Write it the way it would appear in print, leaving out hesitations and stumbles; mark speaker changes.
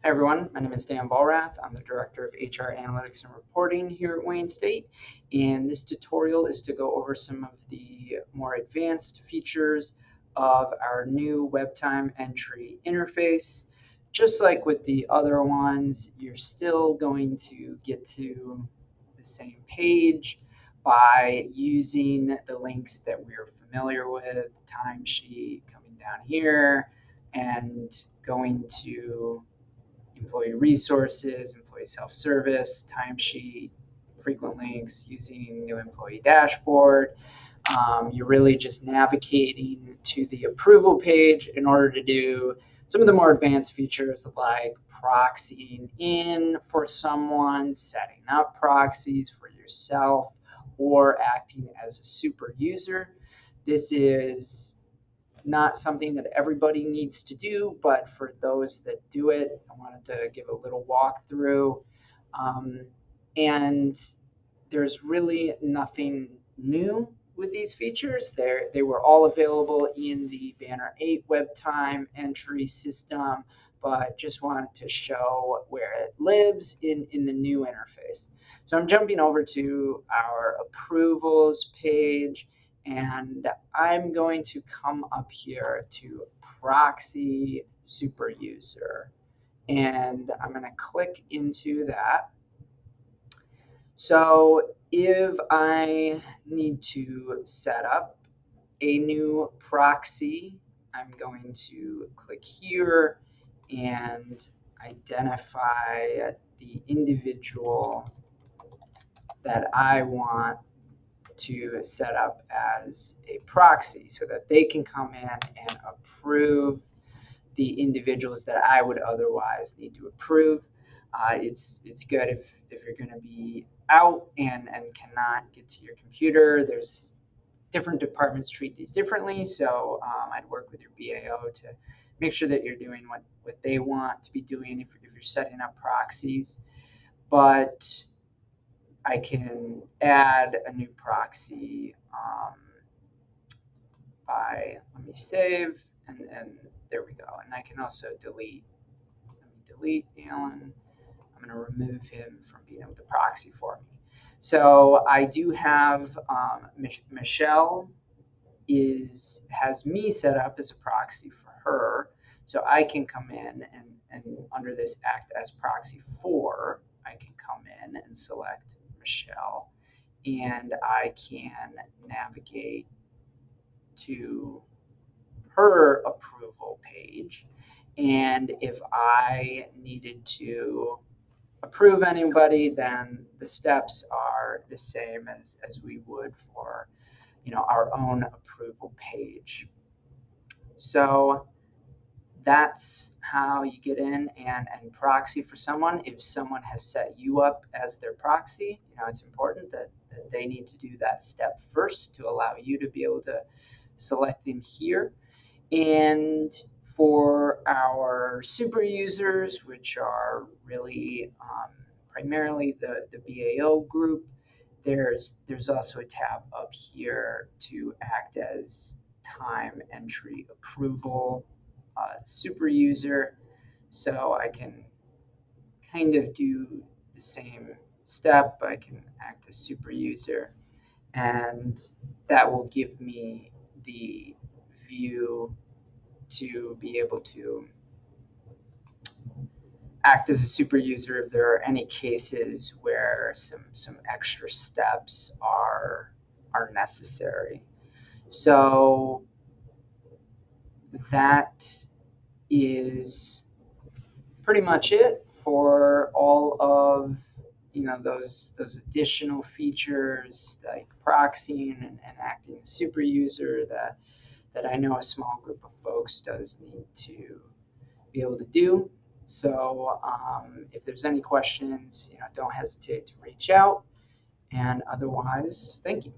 Speaker 1: Hi everyone, my name is Dan Ballrath. I'm the Director of HR Analytics and Reporting here at Wayne State. And this tutorial is to go over some of the more advanced features of our new web time entry interface. Just like with the other ones, you're still going to get to the same page by using the links that we're familiar with, timesheet coming down here and going to employee resources, employee self-service, timesheet, frequent links, using new employee dashboard. You're really just navigating to the approval page in order to do some of the more advanced features like proxying in for someone, setting up proxies for yourself, or acting as a super user. This is not something that everybody needs to do, but for those that do it, I wanted to give a little walkthrough. Um, and there's really nothing new with these features. They were all available in the Banner 8 web time entry system, but just wanted to show where it lives in the new interface. So I'm jumping over to our approvals page, and I'm going to come up here to proxy super user, and I'm going to click into that. So if I need to set up a new proxy, I'm going to click here and identify the individual that I want to set up as a proxy so that they can come in and approve the individuals that I would otherwise need to approve. It's good if you're going to be out and cannot get to your computer. There's different departments treat these differently, so I'd work with your BAO to make sure that you're doing what they want to be doing if you're setting up proxies. But I can add a new proxy let me save, and there we go. And I can also delete. Let me delete Alan. I'm going to remove him from being able to proxy for me. So I do have Michelle has me set up as a proxy for her. So I can come in and under this act as proxy for, I can come in and select Michelle, and I can navigate to her approval page. And if I needed to approve anybody, then the steps are the same as we would for our own approval page. So that's how you get in and proxy for someone. If someone has set you up as their proxy, it's important that they need to do that step first to allow you to be able to select them here. And for our super users, which are really primarily the BAO group, there's also a tab up here to act as time entry approval super user. So I can kind of do the same step. I can act as super user, and that will give me the view to be able to act as a super user if there are any cases where some extra steps are necessary. So that is pretty much it for all of those additional features like proxying and acting as super user that I know a small group of folks does need to be able to do. So if there's any questions, don't hesitate to reach out. And otherwise, thank you.